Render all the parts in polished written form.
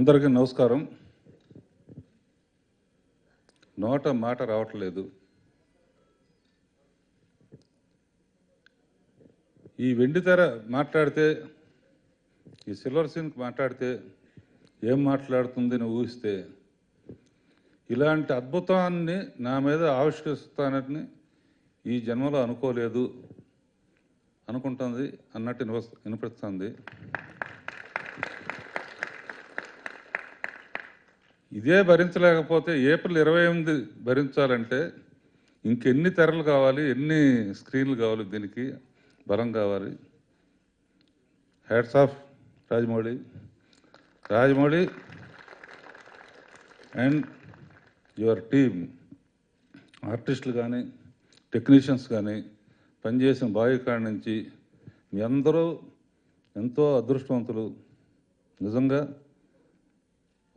అందరికీ నమస్కారం. నోట మాట రావట్లేదు. ఈ వెండితెర మాట్లాడితే, ఈ సిల్వర్ స్క్రీన్ మాట్లాడితే ఏం మాట్లాడుతుందని ఊహిస్తే, ఇలాంటి అద్భుతాన్ని నా మీద ఆవిష్కరిస్తానని ఈ జన్మలో అనుకోలేదు అనుకుంటుంది అన్నట్టు వినిపిస్తుంది. ఇదే భరించలేకపోతే ఏప్రిల్ 28 భరించాలంటే ఇంకెన్ని తెరలు కావాలి, ఎన్ని స్క్రీన్లు కావాలి, దీనికి బలం కావాలి. Hats off Rajamouli and your team, ఆర్టిస్టులు కానీ టెక్నీషియన్స్ కానీ పనిచేసిన బాయ్ కాడి నుంచి మీ అందరూ ఎంతో అదృష్టవంతులు. నిజంగా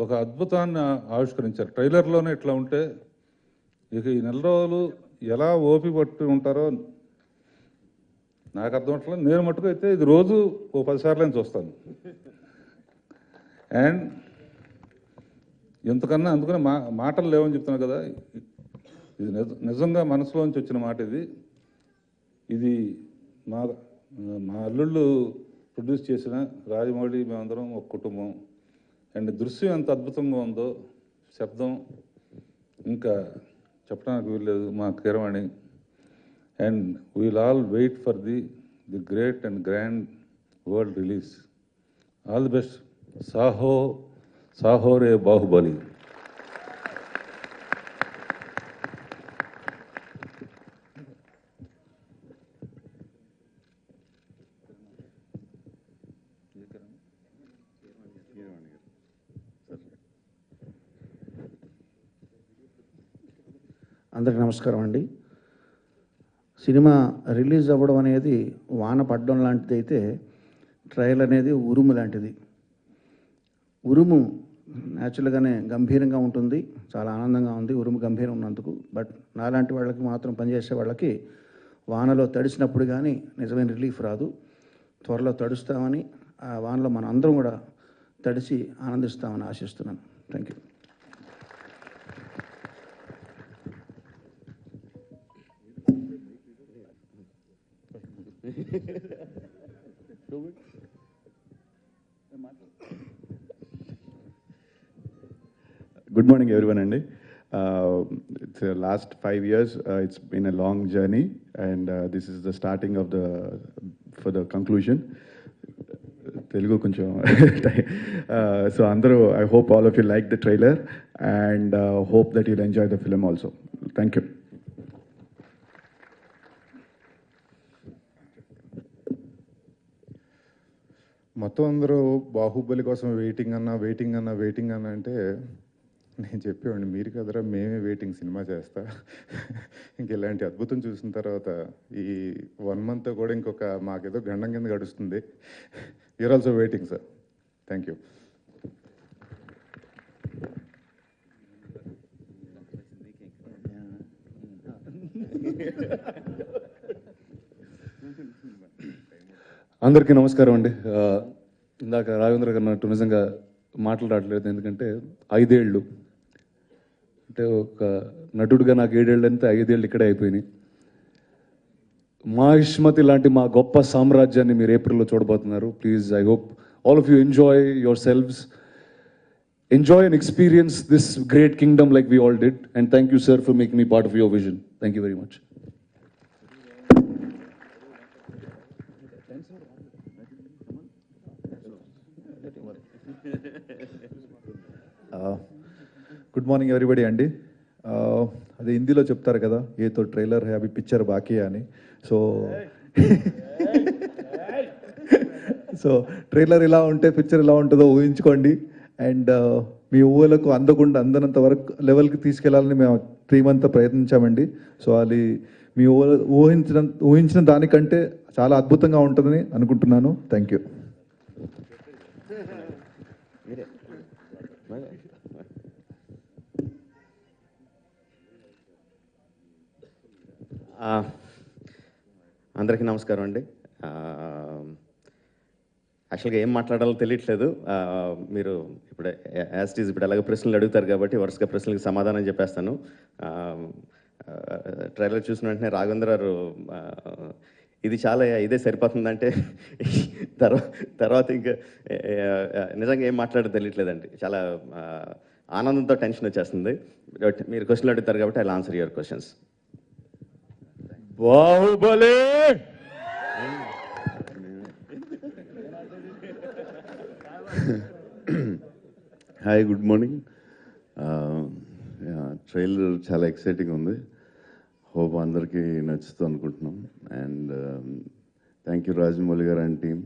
ఒక అద్భుతాన్ని ఆవిష్కరించారు. ట్రైలర్లోనే ఇట్లా ఉంటే ఇక ఈ నెల రోజులు ఎలా ఓపి పట్టి ఉంటారో నాకు అర్థం అవట్లేదు. నేను మట్టుకు అయితే ఇది రోజు ఓ 10 సార్లు చూస్తాను. అండ్ ఎంతకన్నా అందుకనే మాటలు లేవని చెప్తున్నాను కదా, ఇది నిజంగా మనసులోంచి వచ్చిన మాట. ఇది మా అల్లుళ్ళు ప్రొడ్యూస్ చేసిన రాజమౌళి, మేమందరం ఒక కుటుంబం. అండ్ దృశ్యం ఎంత అద్భుతంగా ఉందో, శబ్దం ఇంకా చెప్పడానికి వీల్లేదు. మా Keeravani. And we'll all wait for the great and grand world release. All the best. సాహో రే బాహుబలి. అందరికీ నమస్కారం అండి. సినిమా రిలీజ్ అవ్వడం అనేది వాన పడడం లాంటిది అయితే, ట్రయల్ అనేది ఉరుము లాంటిది. ఉరుము న్యాచురల్గానే గంభీరంగా ఉంటుంది, చాలా ఆనందంగా ఉంది ఉరుము గంభీరం ఉన్నందుకు. బట్ నాలాంటి వాళ్ళకి మాత్రం పనిచేసే వాళ్ళకి వానలో తడిసినప్పుడు కానీ నిజమైన రిలీఫ్ రాదు. త్వరలో తడుస్తామని, ఆ వానలో మనం అందరం కూడా తడిసి ఆనందిస్తామని ఆశిస్తున్నాను. Thank you. Good morning, everyone. It's the last 5 years. It's been a long journey, and this is the starting of for the conclusion. Telugu koncham. So andru, I hope all of you like the trailer, and hope that you'll enjoy the film also. Thank you. మొత్తం అందరూ బాహుబలి కోసం waiting అన్న అంటే నేను చెప్పేవాడిని, మీరు కదరా మేమే వెయిటింగ్ సినిమా చేస్తా. ఇంక ఇలాంటి అద్భుతం చూసిన తర్వాత ఈ 1 month కూడా ఇంకొక మాకేదో గండం కింద గడుస్తుంది. You're also waiting sir. Thank you. అందరికీ నమస్కారం అండి. ఇందాక రాఘవేంద్ర గారు అన్నట్టు నిజంగా మాట్లాడట్లేదు, ఎందుకంటే 5 ఏళ్ళు అంటే ఒక నటుడుగా నాకు 7 ఏళ్ళు అంతే, 5 ఏళ్ళు ఇక్కడే అయిపోయినాయి. మహిష్మతి లాంటి మా గొప్ప సామ్రాజ్యాన్ని మీరు ఏప్రిల్లో చూడబోతున్నారు. Please, I hope all of you enjoy your selves, enjoy and experience this great Kingdom like we all did. And thank you sir for making me part of your vision. Thank you very much. Good morning everybody అండి. అదే హిందీలో చెప్తారు కదా, ఏతో trailer high అభి picture బాకీ అని. So trailer ఇలా ఉంటే పిక్చర్ ఎలా ఉంటుందో ఊహించుకోండి. అండ్ మీ ఊహలకు అందనంత వరకు లెవెల్కి తీసుకెళ్లాలని మేము 3 months ప్రయత్నించామండి. సో అది మీ ఊహించిన దానికంటే చాలా అద్భుతంగా ఉంటుందని అనుకుంటున్నాను. Thank you. అందరికీ నమస్కారం అండి. యాక్చువల్గా ఏం మాట్లాడాలో తెలియట్లేదు. మీరు ఇప్పుడు యాజ్ ఇట్ ఈజ్ ఇప్పుడు ఎలాగో ప్రశ్నలు అడుగుతారు కాబట్టి వరుసగా ప్రశ్నలకు సమాధానం చెప్పేస్తాను. ట్రైలర్ చూసిన వెంటనే రాఘవేంద్ర గారు ఇది చాలా ఇదే సరిపోతుందంటే తర్వాత ఇంకా నిజంగా ఏం మాట్లాడో తెలియట్లేదండి. చాలా ఆనందంతో టెన్షన్ వచ్చేస్తుంది. బట్ మీరు క్వశ్చన్లు అడుగుతారు కాబట్టి I answer your questions. Baahubali hi, good morning. Trailer చాలా ఎక్సైటింగ్ ఉంది. హోప్ అందరికీ నచ్చుతుంది అనుకుంటున్నాం. And thank you Rajamouli garu and team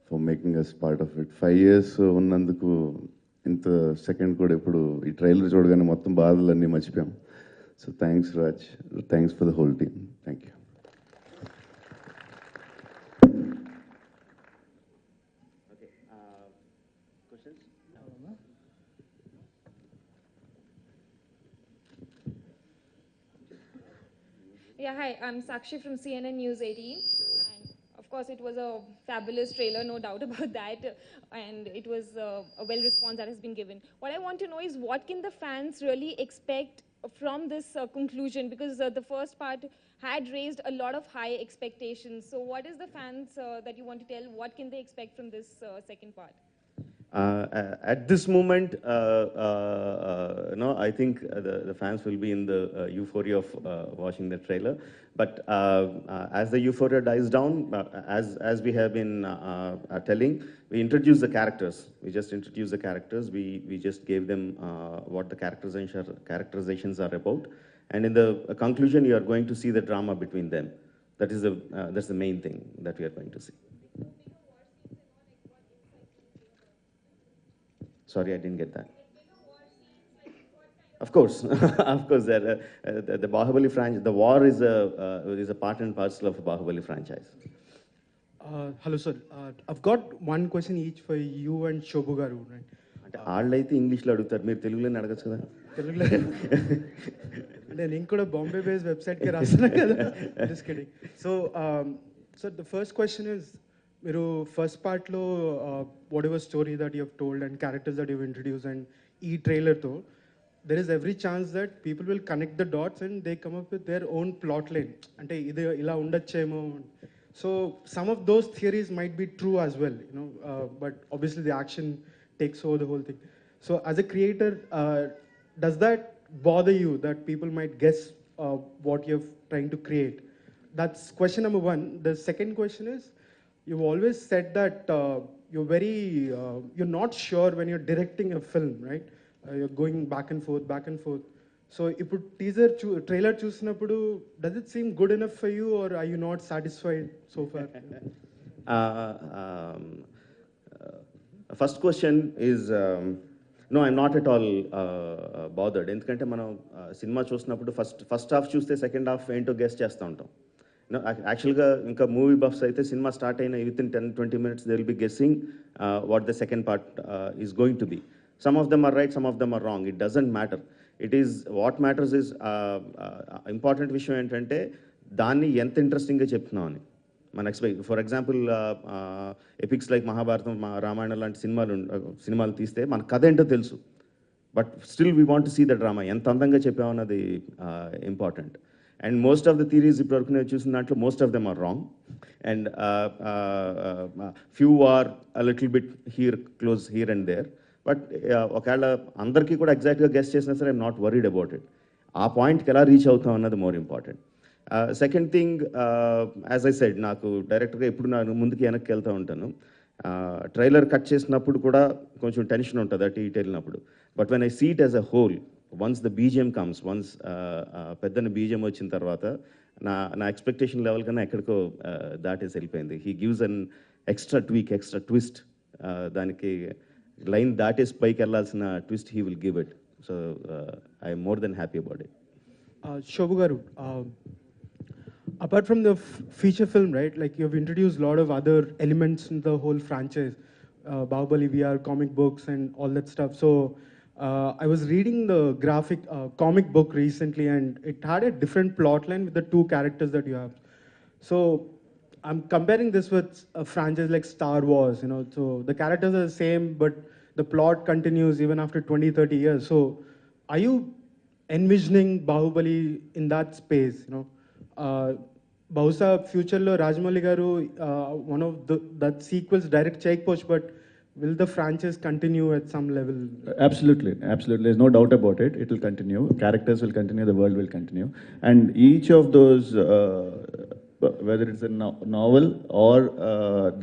for making us part of it. 5 years ఉన్నందుకు ఇంత సెకండ్ కూడా ఇప్పుడు ఈ ట్రైలర్ చూడగానే మొత్తం బాధలన్నీ మర్చిపోయాం. So thanks Raj, thanks for the whole team. Thank you. Yeah, hi, I'm Sakshi from CNN News 18. And of course, it was a fabulous trailer, no doubt about that. And it was a well response that has been given. What I want to know is what can the fans really expect from this conclusion? Because the first part had raised a lot of high expectations. So what is the fans that you want to tell? What can they expect from this second part? At this moment, no, I think the fans will be in the euphoria of watching the trailer. But as the euphoria dies down, as we have been telling, we introduce the characters. We just introduce the characters. We just gave them what the characterizations are about. And in the conclusion, you are going to see the drama between them. That's the main thing that we are going to see. Sorry, I didn't get that. Of course, of course. The Bahubali franchise, the war is a part and parcel of the Bahubali franchise. Hello, sir. I've got one question each for you and Shobhu garu. Right? అంటే వాళ్ళైతే ఇంగ్లీష్లో అడుగుతారు, మీరు తెలుగులోనే అడగచ్చు కదా. తెలుగులో అంటే నేను కూడా బాంబే బేస్డ్ వెబ్సైట్కి రాస్తున్నా కదా. Just kidding. So the first question is, మీరు ఫస్ట్ పార్ట్లో whatever story that you have told and characters that you introduce and ఈ ట్రైలర్తో there is every chance that people will connect the dots and they come up with their own plot line. అంటే ఇది ఇలా ఉండొచ్చేమో. So some of those theories might be true as well, but obviously the action takes over the whole thing. So as a creator, does that bother you that people might guess what you're trying to create? That's question number one. The second question is, you've always said that you're not sure when you're directing a film, right? You're going back and forth. So if you trailer choosinapudu, does it seem good enough for you, or are you not satisfied so far? First question is, no, I'm not at all bothered. ఎందుకంటే మనం cinema చూసినప్పుడు first half చూస్తే second half ఏంటో guess చేస్తూ ఉంటాం. యాక్చువల్గా ఇంకా movie buffs అయితే సినిమా స్టార్ట్ అయిన within 10-20 minutes they will be guessing what the second part is going to be. Some of them are right, some of them are wrong. It doesn't matter. It is what matters is important విషయం ఏంటంటే దాన్ని ఎంత ఇంట్రెస్టింగ్గా చెప్తున్నాం అని మన expect. For example epics like Mahabharatam, Ramayanam లాంటి సినిమాలు తీస్తే మన కథ ఏంటో తెలుసు, but still we want to see the drama. ఎంత అందంగా చెప్పామన్నది important. And most of the theories ఇప్పటివరకు నేను చూసిన దాంట్లో most of them are wrong and few are a little bit close here and there. But ఒకవేళ అందరికీ కూడా ఎగ్జాక్ట్గా గెస్ట్ చేసినా సరే I'm not worried about it. ఆ పాయింట్కి ఎలా రీచ్ అవుతాం అన్నది more important. Second thing, as I said, నాకు డైరెక్ట్గా ఎప్పుడు నేను ముందుకి వెనక్కి వెళ్తూ ఉంటాను. ట్రైలర్ కట్ చేసినప్పుడు కూడా కొంచెం టెన్షన్ ఉంటుంది అటు ఇటు వెళ్ళినప్పుడు. But when I see it as a whole, once the BGM comes, once పెద్దన బీజిఎం వచ్చిన తర్వాత నా ఎక్స్పెక్టేషన్ లెవెల్ కన్నా ఎక్కడికో దాటేసి వెళ్ళిపోయింది. He gives an extra twist. దానికి లైన్ దాటేసి పైకి వెళ్ళాల్సిన twist he will give it. So I'm more than happy about it. Shobhu garu, apart from the feature film, right, like you've introduced a lot of other elements in the whole franchise, Bahubali VR, comic books and all that stuff. So I was reading the graphic comic book recently and it had a different plot line with the two characters that you have. So I'm comparing this with a franchise like Star Wars, you know, so the characters are the same, but the plot continues even after 20, 30 years. So are you envisioning Bahubali in that space, you know? Bausa future lo Rajamouli garu, one of that sequels direct చేయకపోవచ్చు, but will the franchise continue at some level? Absolutely, absolutely. There's no doubt about it. It will continue. Characters will continue. The world will continue. And each of those, whether it's a novel or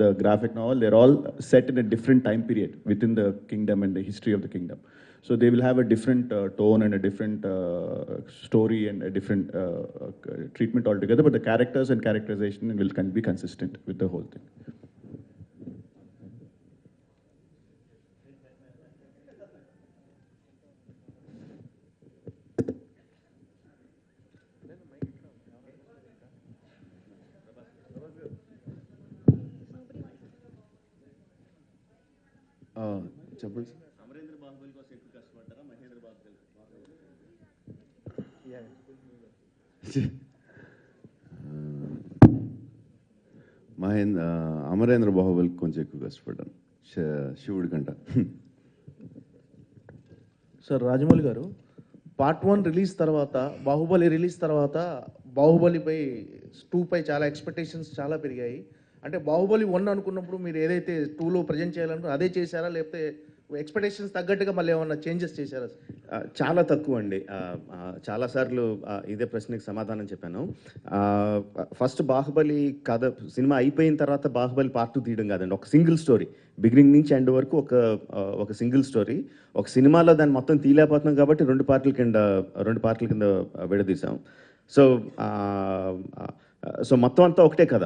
the graphic novel, they're all set in a different time period within the kingdom and the history of the kingdom. So they will have a different tone and a different story and a different treatment altogether. But the characters and characterization will be consistent with the whole thing. చెప్పండి. అమరేంద్ర బాహుబలికి కొంచెం ఎక్కువ కష్టపడ్డాను శివుడి కంట. Sir Rajamouli గారు, part 1 release తర్వాత, Baahubali release తర్వాత బాహుబలిపై 2పై చాలా ఎక్స్పెక్టేషన్స్ చాలా పెరిగాయి. అంటే బాహుబలి 1 అనుకున్నప్పుడు మీరు ఏదైతే 2లో ప్రజెంట్ చేయాలనుకున్నారో అదే చేశారా, లేకపోతే ఎక్స్పెక్టేషన్స్ తగ్గట్టుగా మళ్ళీ ఏమన్నా చేంజెస్ చేశారా? చాలా తక్కువ అండి. చాలాసార్లు ఇదే ప్రశ్నకి సమాధానం చెప్పాను. ఫస్ట్ బాహుబలి కథ సినిమా అయిపోయిన తర్వాత బాహుబలి పార్ట్ 2 తీయడం కాదండి, ఒక సింగిల్ స్టోరీ బిగినింగ్ నుంచి ఎండ్ వరకు ఒక సింగిల్ స్టోరీ. ఒక సినిమాలో దాన్ని మొత్తం తీయలేకపోతున్నాం కాబట్టి రెండు పార్ట్ల కింద విడదీసాం. సో మొత్తం అంతా ఒకటే కథ.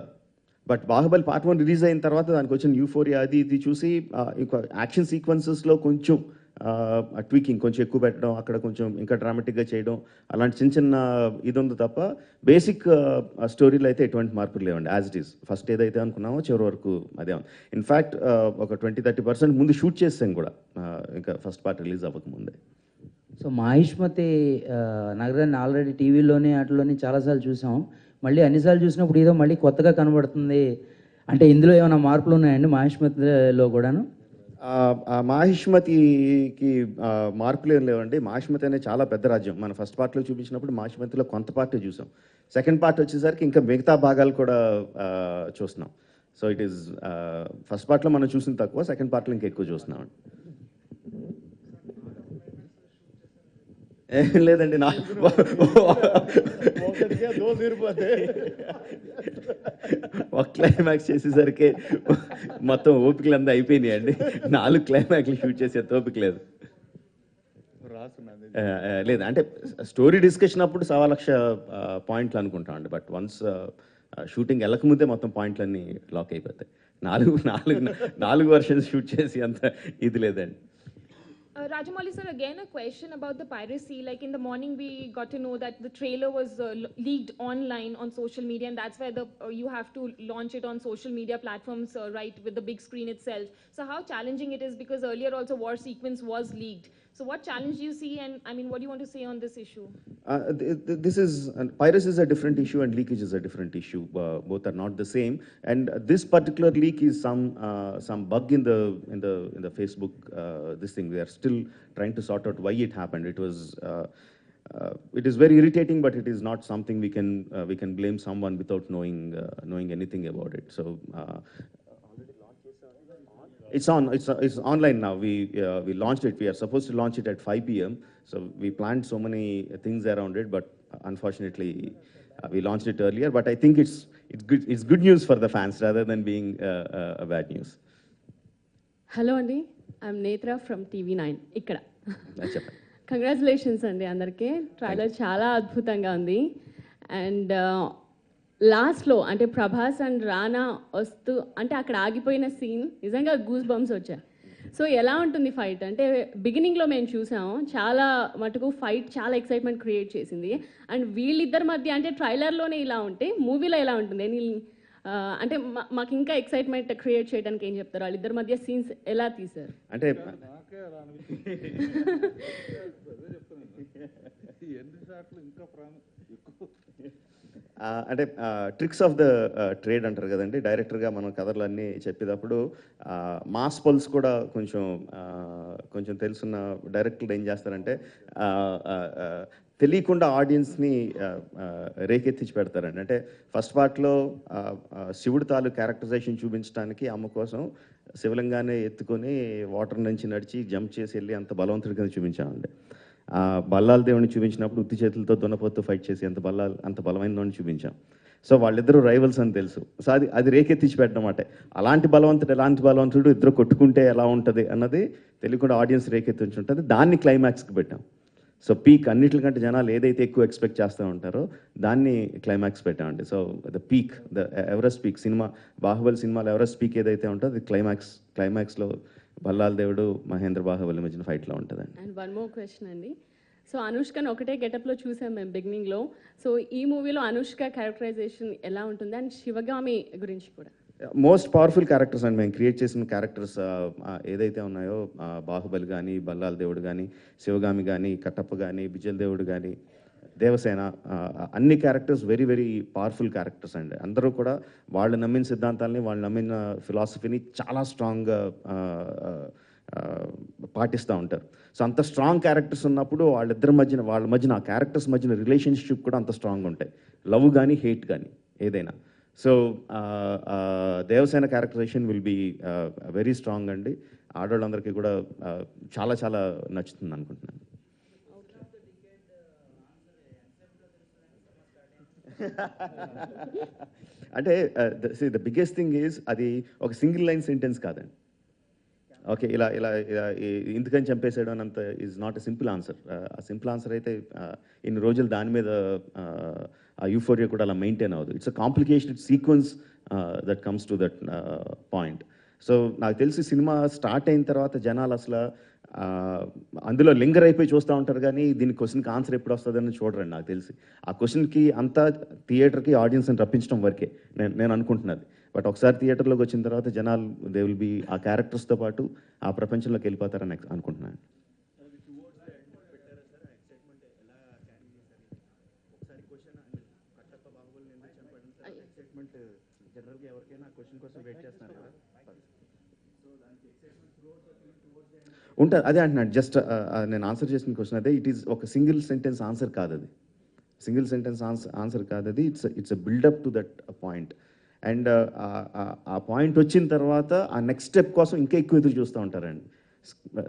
బట్ బాహుబలి పార్ట్ 1 రిలీజ్ అయిన తర్వాత దానికి వచ్చిన యూఫోరియా అది ఇది చూసి ఇంకా యాక్షన్ సీక్వెన్సెస్లో కొంచెం ట్వీకింగ్ కొంచెం ఎక్కువ పెట్టడం, అక్కడ కొంచెం ఇంకా డ్రామాటిక్గా చేయడం, అలాంటి చిన్న ఇది ఉంది తప్ప బేసిక్ స్టోరీలో అయితే ఎటువంటి మార్పులు లేవండి. యాజ్ ఇట్ ఈస్ ఫస్ట్ ఏదైతే అనుకున్నామో చివరి వరకు అదే ఉంది. ఇన్ఫ్యాక్ట్ ఒక 20-30% ముందు షూట్ చేసాం కూడా ఇంకా ఫస్ట్ పార్ట్ రిలీజ్ అవ్వకముందే. సో మహిష్మతి నగరాన్ని ఆల్రెడీ టీవీలోనే వాటిలోనే చాలాసార్లు చూసాం. మళ్ళీ అన్నిసార్లు చూసినప్పుడు ఏదో మళ్ళీ కొత్తగా కనబడుతుంది. అంటే ఇందులో ఏమైనా మార్పులు ఉన్నాయండి మహిష్మతిలో కూడాను? మహిష్మతికి మార్పులు ఏం లేవండి. మహిష్మతి అనేది చాలా పెద్ద రాజ్యం. మన ఫస్ట్ పార్ట్లో చూపించినప్పుడు మహిష్మతిలో కొంత పార్టే చూసాం. సెకండ్ పార్ట్ వచ్చేసరికి ఇంకా మిగతా భాగాలు కూడా చూస్తున్నాం. సో ఇట్ ఈస్ ఫస్ట్ పార్ట్లో మనం చూసిన తక్కువ, సెకండ్ పార్ట్లో ఇంకా ఎక్కువ చూస్తున్నాం. లేదండి, ఒక క్లైమాక్స్ చేసేసరికి మొత్తం ఓపికలు అంతా అయిపోయినాయి అండి. 4 క్లైమాక్స్లు షూట్ చేసే ఓపిక లేదు. లేదు అంటే స్టోరీ డిస్కషన్ అప్పుడు 1,00,000 పాయింట్లు అనుకుంటాం అండి. బట్ వన్స్ షూటింగ్ వెళ్ళకముందే మొత్తం పాయింట్లన్నీ లాక్ అయిపోతాయి. 4 వర్షన్స్ షూట్ చేసి అంత ఇది లేదండి. Rajamouli sir, again a question about the piracy. Like in the morning we got to know that the trailer was leaked online on social media, and that's why you have to launch it on social media platforms, right, with the big screen itself. So how challenging it is, because earlier also war sequence was leaked. So what challenge do you see, and I mean, what do you want to say on this issue? This is piracy is a different issue and leakage is a different issue. Both are not the same. And this particular leak is some bug in the Facebook this thing. We are still trying to sort out why it happened. It is very irritating, but it is not something we can blame someone without knowing anything about it. So. It's online now. We launched it. We are supposed to launch it at 5 p.m. So we planned so many things around it, but unfortunately we launched it earlier. But I think it's good news for the fans rather than being a bad news. Hello Andy, I'm Netra from TV9 ikkada. That's it. Congratulations Andy andarki. Trailer చాలా అద్భుతంగా ఉంది. And లాస్ట్లో అంటే Prabhas and రానా వస్తూ అంటే అక్కడ ఆగిపోయిన scene నిజంగా గూస్ బంప్స్ వచ్చాయి. సో ఎలా ఉంటుంది ఫైట్? అంటే బిగినింగ్లో మేము చూసాము, చాలా మటుకు ఫైట్ చాలా ఎక్సైట్మెంట్ క్రియేట్ చేసింది. అండ్ వీళ్ళిద్దరి మధ్య అంటే ట్రైలర్లోనే ఇలా ఉంటే మూవీలో ఎలా ఉంటుంది? అంటే మాకు ఇంకా ఎక్సైట్మెంట్ క్రియేట్ చేయడానికి ఏం చెప్తారు? వాళ్ళిద్దరి మధ్య సీన్స్ ఎలా తీశారు? అంటే అంటే ట్రిక్స్ ఆఫ్ ద ట్రేడ్ అంటారు కదండి. డైరెక్టర్గా మనం కథలు అన్నీ చెప్పేటప్పుడు మాస్ పల్స్ కూడా కొంచెం తెలుసున్న డైరెక్టర్లు ఏం చేస్తారంటే తెలియకుండా ఆడియన్స్ని రేకెత్తించి పెడతారండి. అంటే ఫస్ట్ పార్ట్లో శివుడి తాలూకు క్యారెక్టరైజేషన్ చూపించడానికి అమ్మ కోసం శివలింగాన్ని ఎత్తుకొని వాటర్ నుంచి నడిచి జంప్ చేసి వెళ్ళి అంత బలవంతుడి కింద చూపించామండి. బల్లాల దేవుడిని చూపించినప్పుడు ఉత్తి చేతులతో దున్నపోతూ ఫైట్ చేసి అంత బలమైన చూపించాం. సో వాళ్ళిద్దరూ రైవల్స్ అని తెలుసు. సో అది రేకెత్తించి పెట్టడం అంటే ఎలాంటి బలవంతుడు ఇద్దరు కొట్టుకుంటే ఎలా ఉంటుంది అన్నది తెలియకుండా ఆడియన్స్ రేకెత్తించి ఉంటుంది. దాన్ని క్లైమాక్స్కి పెట్టాం. సో పీక్ అన్నిటికంటే జనాలు ఏదైతే ఎక్కువ ఎక్స్పెక్ట్ చేస్తూ ఉంటారో దాన్ని క్లైమాక్స్ పెట్టామండి. So the peak, the Everest peak, cinema Baahubali సినిమాలో ఎవరెస్ట్ పీక్ ఏదైతే ఉంటుందో అది క్లైమాక్స్లో బల్లాల దేవుడు మహేంద్ర బాహుబలి మధ్యన ఫైట్లో ఉంటుందండి. అండ్ వన్ మోర్ క్వశ్చన్ అండి. సో అనుష్కను ఒకటే గెటప్లో చూసాం మేము బిగినింగ్లో. సో ఈ మూవీలో అనుష్క క్యారెక్టరైజేషన్ ఎలా ఉంటుంది అండ్ శివగామి గురించి కూడా? మోస్ట్ పవర్ఫుల్ క్యారెక్టర్స్ అండి. మేము క్రియేట్ చేసిన క్యారెక్టర్స్ ఏదైతే ఉన్నాయో బాహుబలి కానీ, బల్లాల దేవుడు కానీ, శివగామి కానీ, కట్టప్ప కానీ, బిజల్ దేవుడు కానీ, దేవసేన, అన్ని characters very very powerful characters అండి. అందరూ కూడా వాళ్ళు నమ్మిన సిద్ధాంతాలని, వాళ్ళు నమ్మిన ఫిలాసఫీని చాలా స్ట్రాంగ్గా పాటిస్తూ ఉంటారు. సో అంత స్ట్రాంగ్ క్యారెక్టర్స్ ఉన్నప్పుడు వాళ్ళ మధ్యన ఆ క్యారెక్టర్స్ మధ్యన రిలేషన్షిప్ కూడా అంత స్ట్రాంగ్ ఉంటాయి. లవ్ కానీ, హేట్ కానీ ఏదైనా. So Devasena characterization will be very strong అండి. ఆడవాళ్ళందరికీ కూడా చాలా చాలా నచ్చుతుంది అనుకుంటున్నాను. అంటే ద బిగ్గెస్ట్ థింగ్ ఈజ్ అది ఒక సింగిల్ లైన్ సెంటెన్స్ కాదండి. ఓకే, ఇలా ఇలా ఇలా ఎందుకని చంపేసాడు అనంత is not a simple answer. ఆ సింపుల్ ఆన్సర్ అయితే ఇన్ని రోజులు దాని మీద ఆ యూఫోరియా కూడా అలా మెయింటైన్ అవ్వదు. It's a complicated sequence that comes to that point. So నాకు తెలిసి సినిమా స్టార్ట్ అయిన తర్వాత జనాలు అసలు అందులో లింగర్ అయిపోయి చూస్తూ ఉంటారు కానీ దీని క్వశ్చన్కి ఆన్సర్ ఎప్పుడు వస్తుందని చూడరండి. నాకు తెలిసి ఆ క్వశ్చన్కి అంతా థియేటర్కి ఆడియన్స్ని రప్పించడం వరకే నేను అనుకుంటున్నది. బట్ ఒకసారి థియేటర్లోకి వచ్చిన తర్వాత జనాలు దే విల్ బీ ఆ క్యారెక్టర్స్తో పాటు ఆ ప్రపంచంలోకి వెళ్ళిపోతారని అనుకుంటున్నాను. జనరల్గా ఎవరికైనా క్వశ్చన్ కోసం వెయిట్ చేస్తున్నారు కదా, ఉంటుంది. అదే అంటున్నాను, జస్ట్ నేను ఆన్సర్ చేసిన క్వశ్చన్ అదే. ఇట్ ఈస్ ఒక సింగిల్ సెంటెన్స్ ఆన్సర్ కాదు అది. సింగిల్ సెంటెన్స్ ఆన్సర్ కాదు అది. It's a buildup to that point. And ఆ పాయింట్ వచ్చిన తర్వాత ఆ నెక్స్ట్ స్టెప్ కోసం ఇంకా ఎక్కువ ఎదురు చూస్తూ ఉంటారండి.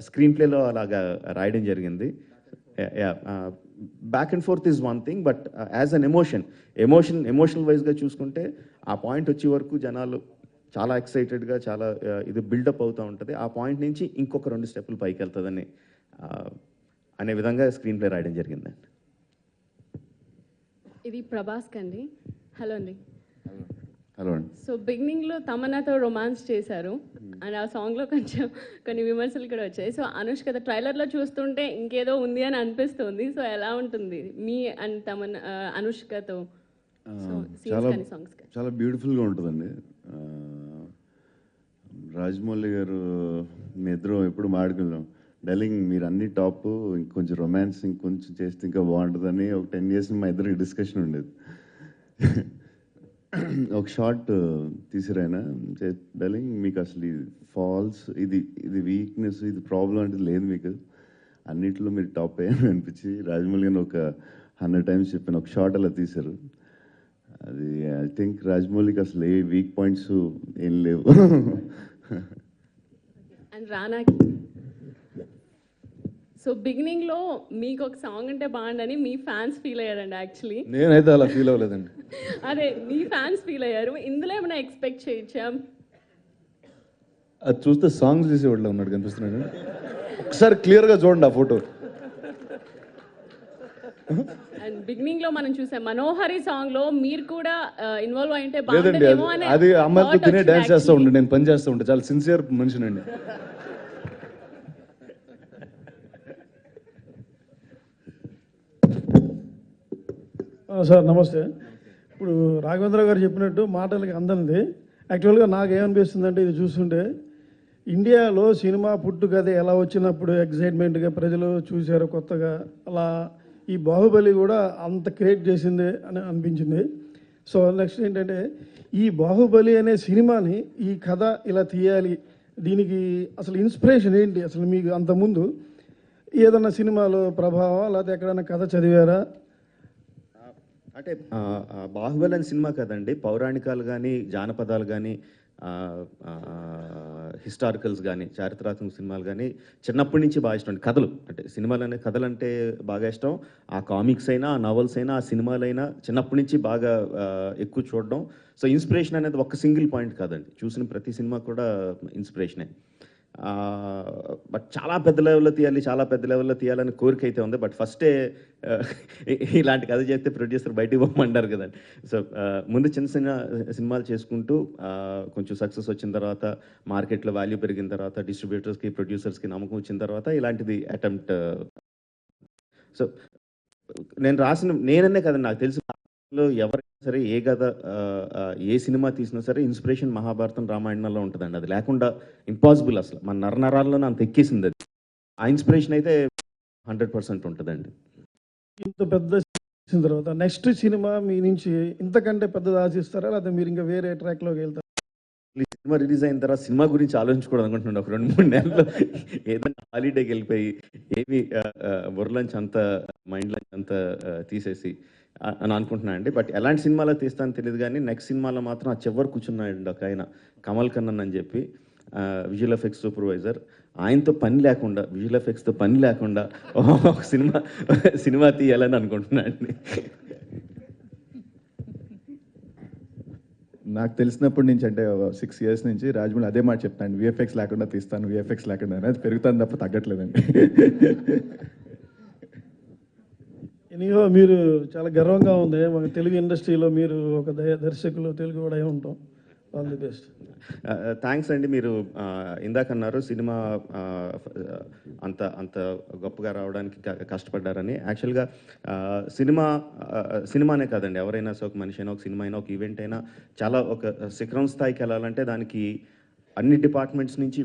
స్క్రీన్ ప్లేలో అలాగా రాయడం జరిగింది. Back and fourth is one thing, but as an emotional వైజ్గా చూసుకుంటే ఆ పాయింట్ వచ్చే వరకు జనాలు చాలా ఎక్సైటెడ్గా చాలా ఇది బిల్డప్ అవుతూ ఉంటుంది. ఆ పాయింట్ నుంచి ఇంకొక 2 స్టెప్పులు పైకి వెళ్తుందని అనే విధంగా స్క్రీన్ ప్లే రాయడం జరిగిందండి. ఇది ప్రభాస్ కండి. హలో అండి. హలో అండి. సో బిగినింగ్లో తమన్నాతో రొమాన్స్ చేశారు అండ్ ఆ సాంగ్లో కొంచెం కొన్ని విమర్శలు కూడా వచ్చాయి. సో అనుష్క ట్రైలర్లో చూస్తుంటే ఇంకేదో ఉంది అని అనిపిస్తుంది. సో ఎలా ఉంటుంది మీ అండ్ తమన్నా అనుష్కతో చాలా బ్యూటిఫుల్గా ఉంటుందండి. రాజమౌళి గారు మీ ఇద్దరం ఎప్పుడు మాట్లాడుకుందాం, డార్లింగ్ మీరు అన్ని టాప్, ఇంకొంచెం రొమాన్స్ ఇంకొంచెం చేస్తే ఇంకా బాగుంటుందని ఒక 10 years మా ఇద్దరికి డిస్కషన్ ఉండేది. ఒక షార్ట్ తీసిరైనా డార్లింగ్ మీకు అసలు ఫాల్స్ ఇది వీక్నెస్ ఇది ప్రాబ్లం అంటే లేదు, మీకు అన్నిట్లో మీరు టాప్ అయ్యాను అనిపించి రాజమౌళి గారిని ఒక 100 times చెప్పాను. ఒక షార్ట్ అలా తీశారు. అది ఐ థింక్ రాజమౌళికి అసలు ఏ వీక్ పాయింట్స్ ఏం లేవు. అండ్ రానాకి సో బిగినింగ్లో మీకు ఒక సాంగ్ అంటే బాగుండని మీ ఫ్యాన్స్ ఫీల్ అయ్యారండి. యాక్చువల్లీ నేనైతే అలా ఫీల్ అవ్వలేదండి. అదే మీ ఫ్యాన్స్ ఫీల్ అయ్యారు. ఇందులో ఏమైనా ఎక్స్పెక్ట్ చేయొచ్చా? అది చూస్తే సాంగ్స్ చేసేవాళ్ళు ఉన్నాడు కనిపిస్తున్నాడు. ఒకసారి క్లియర్గా చూడండి ఆ ఫోటో. అండ్ బిగినింగ్ లో మనం చూసాం మనోహరి సాంగ్ లో మీరు కూడా ఇన్వాల్వ్ అయింటే లేదండి, బాగుండేమో అని అది అమ్మాయితో తినే డాన్స్ చేస్తూ ఉండే, నేను పని చేస్తూ ఉంటా. చాలా సిన్సియర్ మనిషినండి. సార్ నమస్తే. ఇప్పుడు రాఘవేంద్ర గారు చెప్పినట్టు మాటలకి అందనిది. యాక్చువల్గా నాకు ఏమనిపిస్తుందంటే ఇది చూస్తుంటే ఇండియాలో సినిమా పుట్టుకథ ఎలా వచ్చినప్పుడు ఎక్సైట్మెంట్గా ప్రజలు చూశారు కొత్తగా, అలా ఈ బాహుబలి కూడా అంత క్రియేట్ చేసింది అని అనిపించింది. సో నెక్స్ట్ ఏంటంటే ఈ బాహుబలి అనే సినిమాని ఈ కథ ఇలా తీయాలి, దీనికి అసలు ఇన్స్పిరేషన్ ఏంటి? అసలు మీకు అంతకుముందు ఏదన్నా సినిమాలో ప్రభావం లేకపోతే ఎక్కడైనా కథ చదివారా? అంటే బాహుబలి అనే సినిమా కదండి, పౌరాణికాలు కానీ జానపదాలు కానీ హిస్టారికల్స్ కానీ చారిత్రాత్మక సినిమాలు కానీ చిన్నప్పటి నుంచి బాగా ఇష్టం. కథలు అంటే సినిమాలు కథలు అంటే బాగా ఇష్టం. ఆ కామిక్స్ అయినా ఆ నావల్స్ అయినా ఆ సినిమాలైనా చిన్నప్పటి నుంచి బాగా ఎక్కువ చూడడం. సో ఇన్స్పిరేషన్ అనేది ఒక సింగిల్ పాయింట్ కాదండి, చూసిన ప్రతి సినిమా కూడా ఇన్స్పిరేషనే. బట్ చాలా పెద్ద లెవెల్లో తీయాలని కోరిక అయితే ఉంది. బట్ ఫస్టే ఇలాంటి కథ చేస్తే ప్రొడ్యూసర్ బయటికి పోమంటారు కదండి. సో ముందు చిన్న సినిమాలు చేసుకుంటూ కొంచెం సక్సెస్ వచ్చిన తర్వాత, మార్కెట్లో వాల్యూ పెరిగిన తర్వాత, డిస్ట్రిబ్యూటర్స్కి ప్రొడ్యూసర్స్కి నమ్మకం వచ్చిన తర్వాత ఇలాంటిది అటెంప్ట్. సో నేననే కదండి, నాకు తెలిసి ఎవరైనా సరే ఏ కథ ఏ సినిమా తీసినా సరే ఇన్స్పిరేషన్ మహాభారతం రామాయణంలో ఉంటుందండి. అది లేకుండా ఇంపాసిబుల్. అసలు మన నరనరాల్లోనే అంత ఎక్కేసింది అది. ఆ ఇన్స్పిరేషన్ అయితే 100% ఉంటుందండి. ఇంత పెద్ద చేసిన తర్వాత నెక్స్ట్ సినిమా మీ నుంచి ఇంతకంటే పెద్దది ఆశిస్తారా, లేకపోతే మీరు ఇంకా వేరే ట్రాక్లోకి వెళ్తారా? ఈ సినిమా రిలీజ్ అయిన తర్వాత సినిమా గురించి ఆలోచించుకోవడం అనుకుంటున్నాను. ఒక 2-3 నెలల్లో ఏదైనా హాలిడేకి వెళ్ళిపోయి ఏమి బుర్రలంచి అంత మైండ్ లంచ్ అంతా తీసేసి అని అనుకుంటున్నాను అండి. బట్ ఎలాంటి సినిమాలో తీస్తానో తెలియదు కానీ నెక్స్ట్ సినిమాలో మాత్రం ఆ చివరి కూర్చున్నాడు ఒక ఆయన, కమల్ కన్నన్ అని చెప్పి, విజువల్ ఎఫెక్ట్స్ సూపర్వైజర్. ఆయనతో పని లేకుండా, విజువల్ ఎఫెక్ట్స్తో పని లేకుండా ఒక సినిమా తీయాలని అనుకుంటున్నాను అండి. నాకు తెలిసినప్పటి నుంచి అంటే 6 years నుంచి రాజమౌళి అదే మాట చెప్తాను, విఎఫ్ఎక్స్ లేకుండా తీస్తాను, విఎఫ్ఎక్స్ లేకుండా అనేది పెరుగుతాను తప్ప తగ్గట్లేదండి. ఎనీహో మీరు చాలా గర్వంగా ఉంది, మన తెలుగు ఇండస్ట్రీలో మీరు ఒక దర్శకులు, తెలుగు కూడా అయి ఉంటాం. All the best. థ్యాంక్స్ అండి. మీరు ఇందాక అన్నారు సినిమా అంత గొప్పగా రావడానికి కష్టపడ్డారని. యాక్చువల్గా సినిమానే కాదండి, ఎవరైనా ఒక మనిషి అయినా, ఒక సినిమా అయినా, ఒక ఈవెంట్ అయినా చాలా ఒక శిఖరం స్థాయికి వెళ్ళాలంటే దానికి అన్ని డిపార్ట్మెంట్స్ నుంచి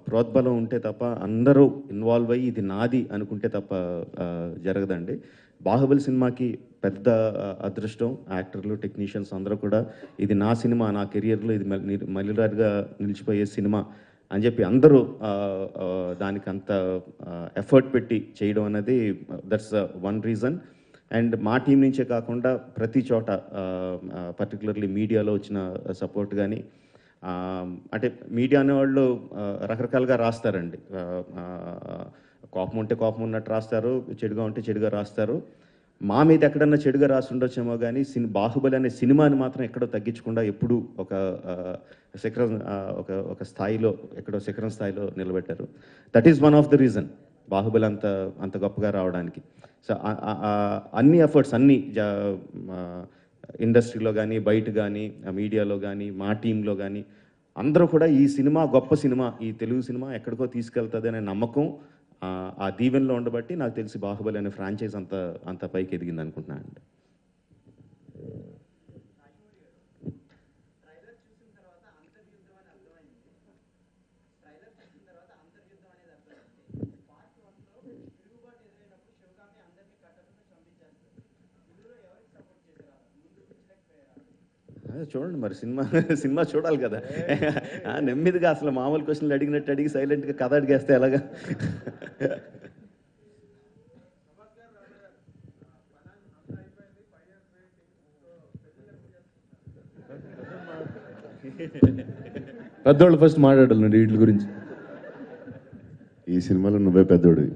ప్రోద్బలం ఉంటే తప్ప, అందరూ ఇన్వాల్వ్ అయ్యి ఇది నాది అనుకుంటే తప్ప జరగదండి. బాహుబలి సినిమాకి పెద్ద అదృష్టం, యాక్టర్లు, టెక్నీషియన్స్ అందరూ కూడా ఇది నా సినిమా, నా కెరియర్లో ఇది మలిరారుగా నిలిచిపోయే సినిమా అని చెప్పి అందరూ దానికి అంత ఎఫర్ట్ పెట్టి చేయడం అనేది దట్స్ వన్ రీజన్. అండ్ మా టీం నుంచే కాకుండా ప్రతి చోట పర్టికులర్లీ మీడియాలో వచ్చిన సపోర్ట్ కానీ, అంటే మీడియా అనేవాళ్ళు రకరకాలుగా రాస్తారండి. కోపం ఉంటే కోపం ఉన్నట్టు రాస్తారు, చెడుగా ఉంటే చెడుగా రాస్తారు. మా మీద ఎక్కడన్నా చెడుగా రాసి ఉండొచ్చేమో కానీ బాహుబలి అనే సినిమాని మాత్రం ఎక్కడో తగ్గించకుండా ఎప్పుడూ ఒక శిఖరం, ఒక స్థాయిలో, ఎక్కడో శిఖరం స్థాయిలో నిలబెట్టారు. That is one of the reason Baahubali అంత గొప్పగా రావడానికి. సో అన్ని ఎఫర్ట్స్ అన్నీ ఇండస్ట్రీలో కానీ, బయట కానీ, మీడియాలో కానీ, మా టీంలో కానీ అందరూ కూడా ఈ సినిమా గొప్ప సినిమా, ఈ తెలుగు సినిమా ఎక్కడికో తీసుకెళ్తుంది అనే నమ్మకం, ఆ దీవెనలో ఉండబట్టి నాకు తెలిసి బాహుబలి అనే ఫ్రాంచైజ్ అంత పైకి ఎదిగింది అనుకుంటున్నాను అండి. చూడండి మరి సినిమా చూడాలి కదా. నెమ్మదిగా అసలు మామూలు క్వశ్చన్లు అడిగినట్టు అడిగి సైలెంట్గా కథ అడిగేస్తే ఎలాగా? పెద్దోళ్ళు ఫస్ట్ మాట్లాడాలండి వీటి గురించి. ఈ సినిమాలో నువ్వే పెద్దోడివి.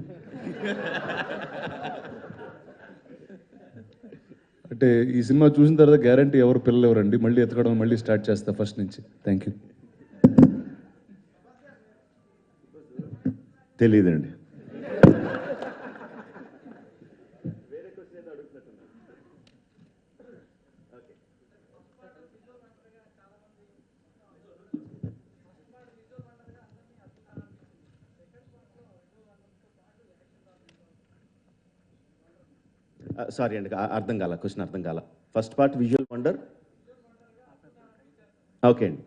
అంటే ఈ సినిమా చూసిన తర్వాత గ్యారంటీ ఎవరు పిల్లలు ఎవరండి, మళ్ళీ ఎతకడం మళ్ళీ స్టార్ట్ చేస్తా ఫస్ట్ నుంచి. Thank you. తెలీదండి. సారీ అండి, అర్థం కాల, క్వశ్చన్ అర్థం కాల. First part visual wonder, okay అండి.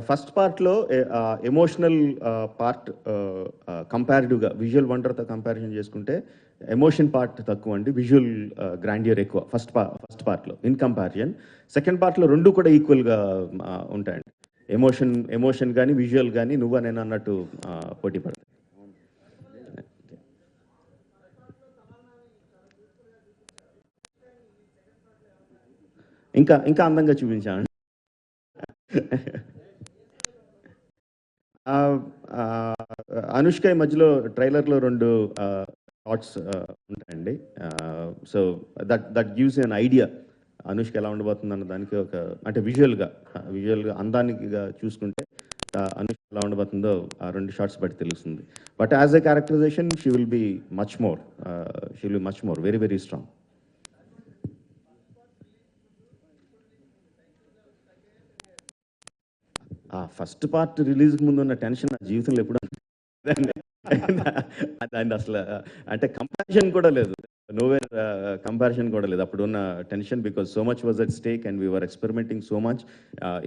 ఫస్ట్ పార్ట్లో ఎమోషనల్ పార్ట్ కంపారిటివ్గా విజువల్ వండర్తో కంపారిజన్ చేసుకుంటే ఎమోషన్ పార్ట్ తక్కువ అండి, విజువల్ గ్రాండియర్ ఎక్కువ ఫస్ట్ పార్ట్లో ఇన్ కంపారిజన్. సెకండ్ పార్ట్లో రెండు కూడా ఈక్వల్గా ఉంటాయండి. ఎమోషన్ కానీ విజువల్ కానీ నువ్వు నేను అన్నట్టు పోటీ పడతాయి. ఇంకా అందంగా చూపించాను. అనుష్క ఈ మధ్యలో ట్రైలర్లో 2 షార్ట్స్ ఉంటాయండి. So that gives an idea Anushka ఎలా ఉండబోతుంది అన్న దానికి ఒక అంటే విజువల్గా అందానికిగా చూసుకుంటే అనుష్క ఎలా ఉండబోతుందో ఆ 2 షార్ట్స్ బట్టి తెలుస్తుంది. But as a characterization she will be much more very very strong. ఆ ఫస్ట్ పార్ట్ రిలీజ్కి ముందు ఉన్న టెన్షన్ నా జీవితంలో ఎప్పుడు దాన్ని అసలు అంటే కంపారిజన్ కూడా లేదు, నోవేర్ కంపారిజన్ కూడా లేదు అప్పుడు ఉన్న tension, because so much was at stake and we're experimenting so much.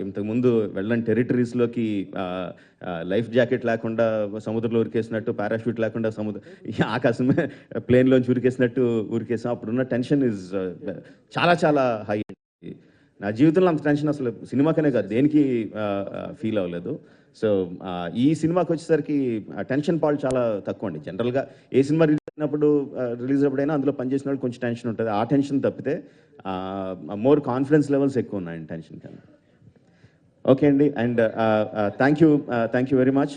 ఇంతకుముందు వెళ్ళని టెరిటరీస్లోకి లైఫ్ జాకెట్ లేకుండా సముద్రంలో ఉరికేసినట్టు, పారాషూట్ లేకుండా ఆకాశమే ప్లేన్లోంచి ఉరికేసాం. అప్పుడున్న టెన్షన్ ఇస్ చాలా చాలా హై. నా జీవితంలో అంత టెన్షన్ అసలు సినిమాకనే కాదు దేనికి ఫీల్ అవ్వలేదు. సో ఈ సినిమాకి వచ్చేసరికి టెన్షన్ పాలు చాలా తక్కువ అండి. జనరల్గా ఏ సినిమా రిలీజ్ అప్పుడైనా అందులో పనిచేసిన వాళ్ళు కొంచెం టెన్షన్ ఉంటుంది, ఆ టెన్షన్ తప్పితే మోర్ కాన్ఫిడెన్స్ లెవెల్స్ ఎక్కువ ఉన్నాయండి టెన్షన్ కన్నా. ఓకే అండి, and thank you very much.